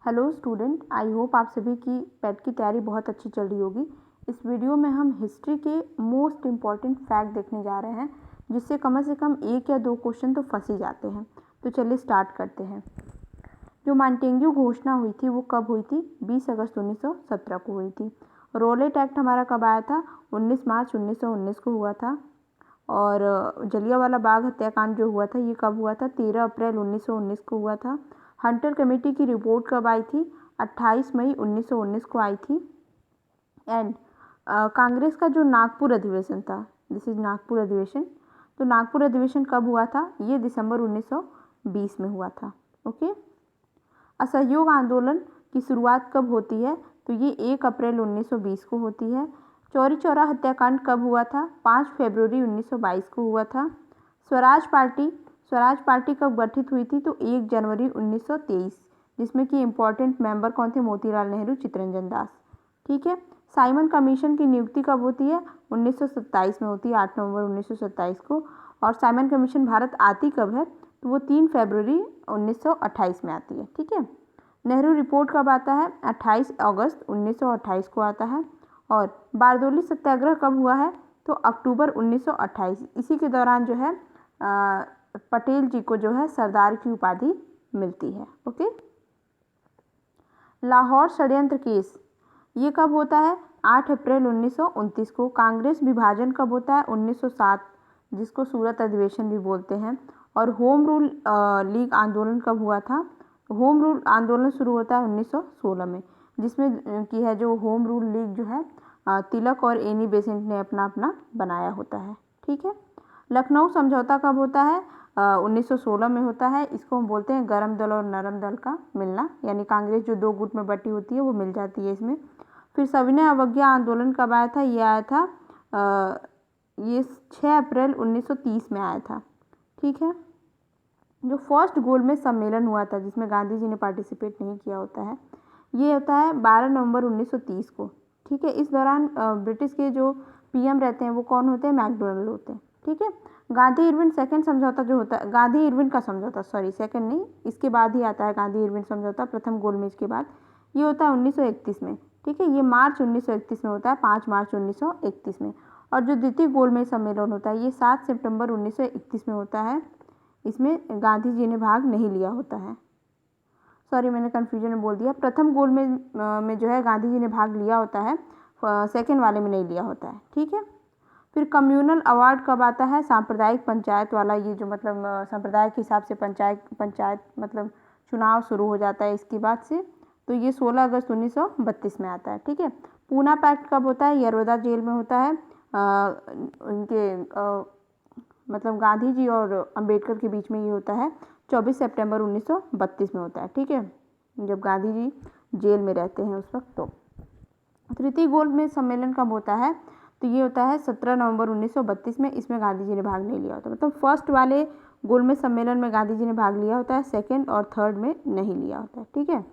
Hello student, I hope आप सभी की पेट की तैयारी बहुत अच्छी चल रही होगी। इस वीडियो में हम हिस्ट्री के मोस्ट इम्पॉर्टेंट फैक्ट देखने जा रहे हैं, जिससे कम से कम 1 या 2 क्वेश्चन तो फंस ही जाते हैं। तो चलिए स्टार्ट करते हैं। जो मॉन्टेग्यू घोषणा हुई थी वो कब हुई थी? 20 अगस्त 1917 को हुई थी। रॉलेट एक्ट हमारा कब आया था? 19 मार्च 1919 को हुआ था। और जलियांवाला बाग हत्याकांड जो हुआ था ये कब हुआ था? 13 अप्रैल 1919 को हुआ था। हंटर कमेटी की रिपोर्ट कब आई थी? 28 मई 1919 को आई थी। एंड कांग्रेस का जो नागपुर अधिवेशन था, दिस इज नागपुर अधिवेशन, तो नागपुर अधिवेशन कब हुआ था? ये दिसंबर 1920 में हुआ था। ओके। असहयोग आंदोलन की शुरुआत कब होती है? तो ये 1 अप्रैल 1920 को होती है। चौरी चौरा हत्याकांड कब हुआ था? 5 फरवरी 1922 को हुआ था। स्वराज पार्टी कब गठित हुई थी? तो 1 जनवरी 1923, जिसमें कि इम्पोर्टेंट मेंबर कौन थे? मोतीलाल नेहरू, चित्तरंजन दास। ठीक है। साइमन कमीशन की नियुक्ति कब होती है? 1927 में होती है, 8 नवंबर 1927 को। और साइमन कमीशन भारत आती कब है? तो वो 3 फरवरी 1928 में आती है। ठीक है। नेहरू रिपोर्ट कब आता है? 28 अगस्त 1928 को आता है। और बारदोली सत्याग्रह कब हुआ है? तो अक्टूबर 1928। इसी के दौरान जो है पटेल जी को जो है सरदार की उपाधि मिलती है। ओके। लाहौर षड्यंत्र केस ये कब होता है? 8 अप्रैल 1929 को। कांग्रेस विभाजन कब होता है? 1907, जिसको सूरत अधिवेशन भी बोलते हैं। और होम रूल लीग आंदोलन कब हुआ था? होम रूल आंदोलन शुरू होता है 1916 में, जिसमें की है जो होम रूल लीग जो है तिलक और एनी बेसेंट ने अपना अपना बनाया होता है। ठीक है। लखनऊ समझौता कब होता है? 1916 में होता है। इसको हम बोलते हैं गर्म दल और नरम दल का मिलना, यानी कांग्रेस जो 2 गुट में बटी होती है वो मिल जाती है इसमें। फिर सविनय अवज्ञा आंदोलन कब आया था? ये आया था ये 6 अप्रैल 1930 में आया था। ठीक है। जो फर्स्ट गोलमेज सम्मेलन हुआ था, जिसमें गांधी जी ने पार्टिसिपेट नहीं किया होता है, ये होता है 12 नवंबर 1930 को। ठीक है। इस दौरान ब्रिटिश के जो पीएम रहते हैं वो कौन होते हैं? मैकडोनल्ड होते हैं। ठीक है। गांधी इरविन सेकंड समझौता जो होता है, गांधी इरविन का समझौता, सॉरी सेकंड नहीं, इसके बाद ही आता है गांधी इरविन समझौता, प्रथम गोलमेज के बाद। ये होता है 1931 में। ठीक है। ये मार्च 1931 में होता है, 5 मार्च 1931 में। और जो द्वितीय गोलमेज सम्मेलन होता है ये 7 सितंबर 1931 में होता है। इसमें गांधी जी ने भाग नहीं लिया होता है। सॉरी, मैंने कन्फ्यूजन में बोल दिया। प्रथम गोलमेज में जो है गांधी जी ने भाग लिया होता है, सेकेंड वाले में नहीं लिया होता है। ठीक है। फिर कम्युनल अवार्ड कब आता है? सांप्रदायिक पंचायत वाला, ये जो मतलब संप्रदाय के हिसाब से पंचायत मतलब चुनाव शुरू हो जाता है इसके बाद से, तो ये 16 अगस्त 1932 में आता है। ठीक है। पूना पैक्ट कब होता है? यरोदा जेल में होता है। उनके मतलब गांधी जी और अंबेडकर के बीच में ये होता है, 24 सितंबर 1932 में होता है। ठीक है। जब गांधी जी जेल में रहते हैं उस वक्त। तो तृतीय गोलमेज सम्मेलन कब होता है? तो ये होता है 17 नवंबर 1932 में। इसमें गांधी जी ने भाग नहीं लिया होता, मतलब फर्स्ट वाले गोलमेज सम्मेलन में गांधी जी ने भाग लिया होता है, सेकेंड और थर्ड में नहीं लिया होता है। ठीक है।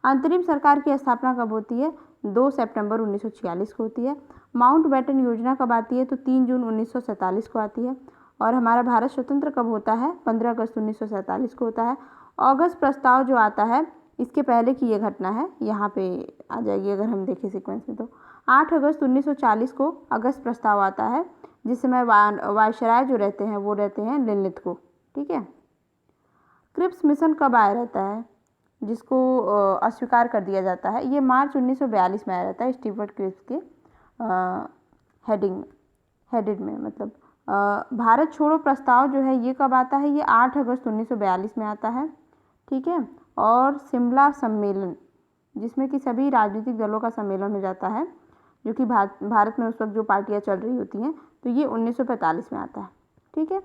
अंतरिम सरकार की स्थापना कब होती है? 2 सितंबर 1946 को होती है। माउंट बैटन योजना कब आती है? तो 3 जून 1947 को आती है। और हमारा भारत स्वतंत्र कब होता है? 15 अगस्त 1947 को होता है। अगस्त प्रस्ताव जो आता है, इसके पहले की ये घटना है, यहाँ पे आ जाएगी अगर हम देखें सीक्वेंस में। तो 8 अगस्त 1940 को अगस्त प्रस्ताव आता है, जिस समय वायसराय जो रहते हैं वो रहते हैं लिनलिथ को। ठीक है। क्रिप्स मिशन कब आया रहता है, जिसको अस्वीकार कर दिया जाता है? ये मार्च 1942 में आया रहता है, स्टीवर्ट क्रिप्स के हेडेड में, मतलब भारत छोड़ो प्रस्ताव जो है ये कब आता है? ये 8 अगस्त 1942 में आता है। ठीक है। और शिमला सम्मेलन, जिसमें कि सभी राजनीतिक दलों का सम्मेलन हो जाता है, जो कि भारत में उस वक्त जो पार्टियां चल रही होती हैं, तो ये 1945 में आता है। ठीक है।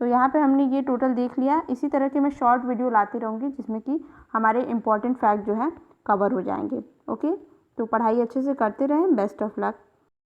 तो यहाँ पे हमने ये टोटल देख लिया। इसी तरह के मैं शॉर्ट वीडियो लाती रहूँगी, जिसमें कि हमारे इंपॉर्टेंट फैक्ट जो है कवर हो जाएंगे। ओके। तो पढ़ाई अच्छे से करते रहें। Best of luck.